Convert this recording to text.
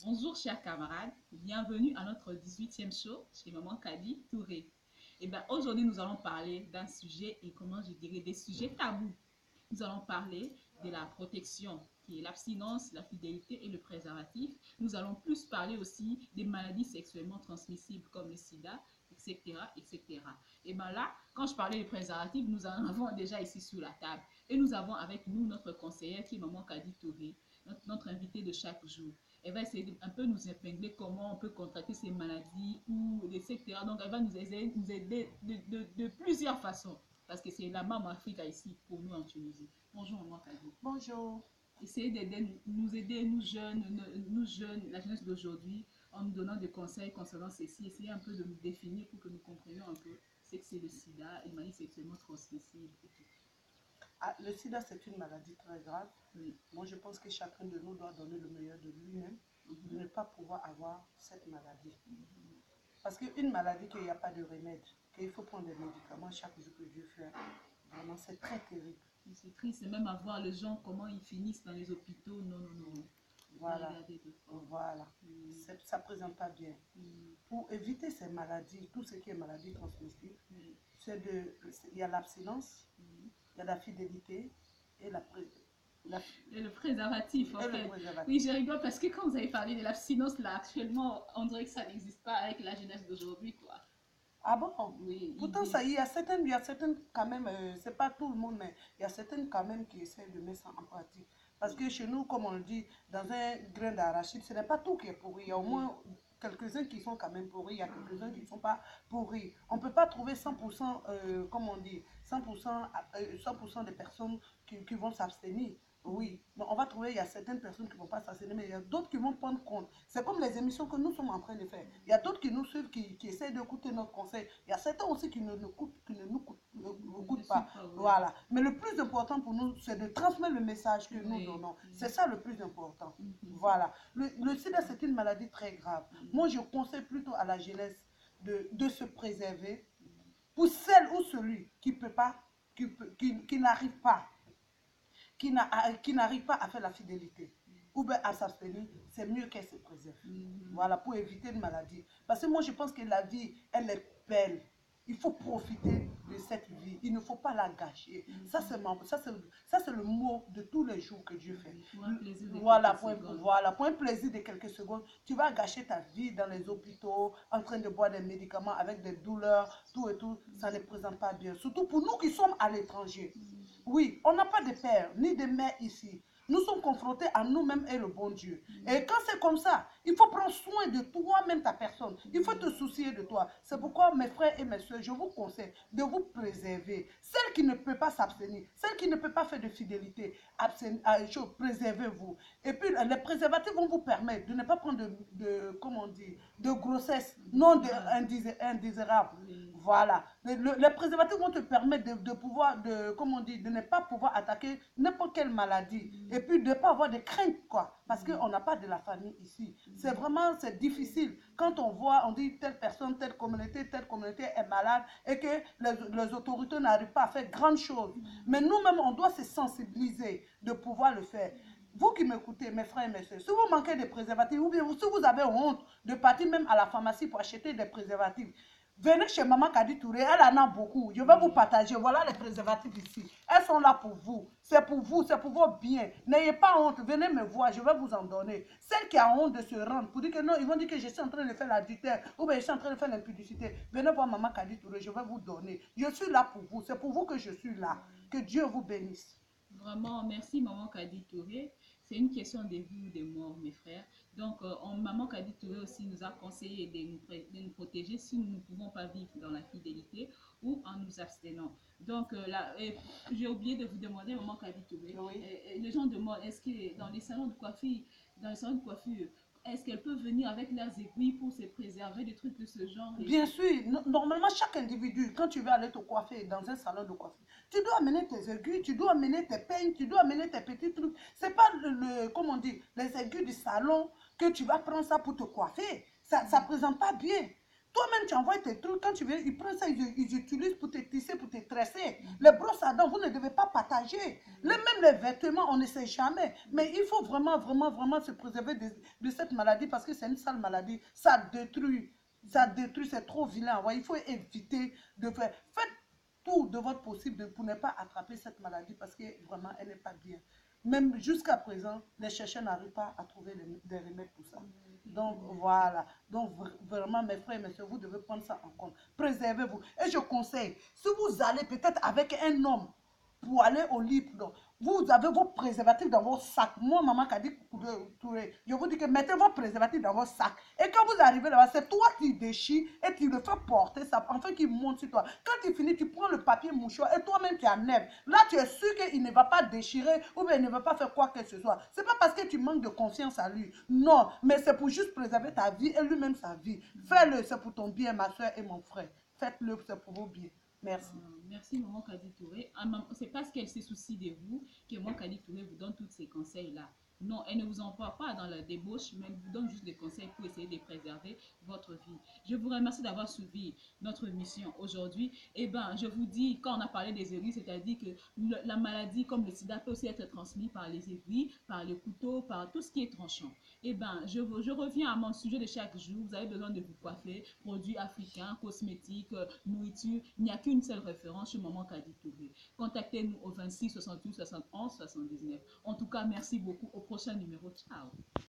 Bonjour chers camarades, bienvenue à notre 18e show chez Maman Kadi Touré. Et bien aujourd'hui nous allons parler d'un sujet et comment je dirais des sujets tabous. Nous allons parler de la protection qui est l'abstinence, la fidélité et le préservatif. Nous allons plus parler aussi des maladies sexuellement transmissibles comme le sida, etc. etc. Et bien là, quand je parlais du préservatif, nous en avons déjà ici sur la table. Et nous avons avec nous notre conseillère qui est Maman Kadi Touré, notre invitée de chaque jour. Elle va essayer un peu nous épingler comment on peut contracter ces maladies, ou etc. Donc, elle va nous aider de plusieurs façons. Parce que c'est la maman Afrique ici pour nous en Tunisie. Bonjour, maman Kadi. Bonjour. Essayez d'aider, nous aider, nous jeunes, la jeunesse d'aujourd'hui, en nous donnant des conseils concernant ceci. Essayez un peu de nous définir pour que nous comprenions un peu ce que c'est le sida, une maladie sexuellement transmissible et tout. Ah, le sida, c'est une maladie très grave. Oui. Moi, je pense que chacun de nous doit donner le meilleur de lui-même, de ne pas pouvoir avoir cette maladie. Parce qu'une maladie qu'il n'y a pas de remède, qu'il faut prendre des médicaments chaque jour que Dieu fait, vraiment, c'est très terrible. C'est triste, même à voir les gens, comment ils finissent dans les hôpitaux. Non, non, non. Voilà. Voilà. Mm. Ça ne présente pas bien. Mm. Pour éviter ces maladies, tout ce qui est maladie transmissible, il y a l'abstinence, il y a la fidélité et Et le préservatif, en et le fait. préservatif. Oui, je rigole parce que quand vous avez parlé de l'abstinence, là, actuellement, on dirait que ça n'existe pas avec la jeunesse d'aujourd'hui, quoi. Ah bon? Oui, Pourtant, ça, il y a certaines quand même, c'est pas tout le monde, mais il y a certaines quand même qui essaient de mettre ça en pratique. Parce que chez nous, comme on le dit, dans un grain d'arachide, ce n'est pas tout qui est pourri. Il y a au moins quelques-uns qui sont quand même pourris, il y a quelques-uns qui ne sont pas pourris. On ne peut pas trouver 100%, comme on dit, 100%, 100% des personnes qui vont s'abstenir. Oui, mais on va trouver, il y a certaines personnes qui ne vont pas s'abstenir, mais il y a d'autres qui vont prendre compte. C'est comme les émissions que nous sommes en train de faire. Il y a d'autres qui nous suivent, qui essaient d'écouter notre conseil. Il y a certains aussi qui ne nous écoutent pas. Voilà. Mais le plus important pour nous, c'est de transmettre le message que nous donnons. C'est ça le plus important. Voilà. Le sida, c'est une maladie très grave. Moi, je conseille plutôt à la jeunesse de se préserver pour celle ou celui qui peut pas, qui n'arrive pas, qui n'arrive pas à faire la fidélité ou bien à s'abstenir, c'est mieux qu'elle se préserve. Voilà, pour éviter une maladie. Parce que moi, je pense que la vie, elle est belle. Il faut profiter de cette vie. Il ne faut pas la gâcher. Ça, c'est le mot de tous les jours que Dieu fait. Voilà, pour un plaisir de quelques secondes, tu vas gâcher ta vie dans les hôpitaux, en train de boire des médicaments avec des douleurs, tout et tout. Ça ne présente pas bien. Surtout pour nous qui sommes à l'étranger. Oui, on n'a pas de père ni de mère ici. Nous sommes confrontés à nous-mêmes et le bon Dieu. Et quand c'est comme ça, il faut prendre soin de toi-même, ta personne. Il faut te soucier de toi. C'est pourquoi, mes frères et mes soeurs, je vous conseille de vous préserver. Celle qui ne peut pas s'abstenir, celle qui ne peut pas faire de fidélité, préservez-vous. Et puis, les préservatifs vont vous permettre de ne pas prendre comment on dit, de grossesse non indésirable. Voilà. Les préservatifs vont te permettre de pouvoir, comme on dit, de ne pas pouvoir attaquer n'importe quelle maladie. Et puis de ne pas avoir de crainte, quoi. Parce qu'on n'a pas de la famille ici. C'est vraiment, c'est difficile. Quand on voit, on dit telle personne, telle communauté est malade et que les autorités n'arrivent pas à faire grande chose. Mais nous-mêmes, on doit se sensibiliser de pouvoir le faire. Vous qui m'écoutez, mes frères et mes soeurs, si vous manquez de préservatifs, ou bien si vous avez honte de partir même à la pharmacie pour acheter des préservatifs, venez chez Maman Kadi Touré, elle en a beaucoup. Je vais vous partager. Voilà les préservatifs ici. Elles sont là pour vous. C'est pour vous, c'est pour vos biens. N'ayez pas honte. Venez me voir, je vais vous en donner. Celle qui a honte de se rendre, pour dire que non, ils vont dire que je suis en train de faire l'adultère ou bien je suis en train de faire l'impudicité. Venez voir Maman Kadi Touré, je vais vous donner. Je suis là pour vous. C'est pour vous que je suis là. Que Dieu vous bénisse. Vraiment, merci Maman Kadi Touré. C'est une question de vie ou de mort, mes frères. Donc, Maman Kadi Touré aussi nous a conseillé de nous protéger si nous ne pouvons pas vivre dans la fidélité ou en nous abstenant. Donc, j'ai oublié de vous demander, Maman Kadi Touré, Oui. les gens demandent, est-ce que dans les salons de coiffure, est-ce qu'elles peuvent venir avec leurs aiguilles pour se préserver des trucs de ce genre? Bien sûr, normalement, chaque individu, quand tu vas aller te coiffer dans un salon de coiffure, tu dois amener tes aiguilles, tu dois amener tes peignes, tu dois amener tes petits trucs. C'est pas comment on dit, les aiguilles du salon que tu vas prendre ça pour te coiffer. Ça ne présente pas bien. Toi-même, tu envoies tes trucs, quand tu viens, ils prennent ça, ils utilisent pour te tisser, pour te tresser. Les brosses à dents, vous ne devez pas partager. Même les vêtements, on ne sait jamais. Mais il faut vraiment, vraiment, vraiment se préserver de cette maladie parce que c'est une sale maladie. Ça détruit. Ça détruit, c'est trop vilain. Ouais, il faut éviter de faire. Faites tout de votre possible pour ne pas attraper cette maladie parce que vraiment, elle n'est pas bien. Même jusqu'à présent, les chercheurs n'arrivent pas à trouver des remèdes pour ça. Donc voilà. Donc vraiment, mes frères et mes soeurs, vous devez prendre ça en compte. Préservez-vous. Et je conseille, si vous allez peut-être avec un homme pour aller au lit, vous avez vos préservatifs dans vos sacs. Moi, maman qui a dit, je vous dis que mettez vos préservatifs dans vos sacs. Et quand vous arrivez là-bas, c'est toi qui déchires et tu le fais porter, ça, enfin qu'il monte sur toi. Quand tu finis, tu prends le papier mouchoir et toi-même tu enlèves. Là, tu es sûr qu'il ne va pas déchirer ou bien il ne va pas faire quoi que ce soit. C'est pas parce que tu manques de confiance à lui. Non, mais c'est pour juste préserver ta vie et lui-même sa vie. Fais-le, c'est pour ton bien, ma soeur et mon frère. Faites-le, c'est pour vos biens. Merci. Merci, Maman Kadi Touré. C'est parce qu'elle se soucie de vous que Maman Kadi Touré vous donne tous ces conseils-là. Non, elle ne vous envoie pas dans la débauche, mais elle vous donne juste des conseils pour essayer de préserver votre vie. Je vous remercie d'avoir suivi notre mission aujourd'hui. Eh bien, je vous dis, quand on a parlé des aiguilles, c'est-à-dire que la maladie comme le sida peut aussi être transmise par les aiguilles, par le couteau, par tout ce qui est tranchant. Eh bien, je reviens à mon sujet de chaque jour. Vous avez besoin de vous coiffer, produits africains, cosmétiques, nourriture. Il n'y a qu'une seule référence sur Maman Kadi Touré. Contactez-nous au 26 68 71 79. En tout cas, merci beaucoup. Au prochain numéro. Ciao.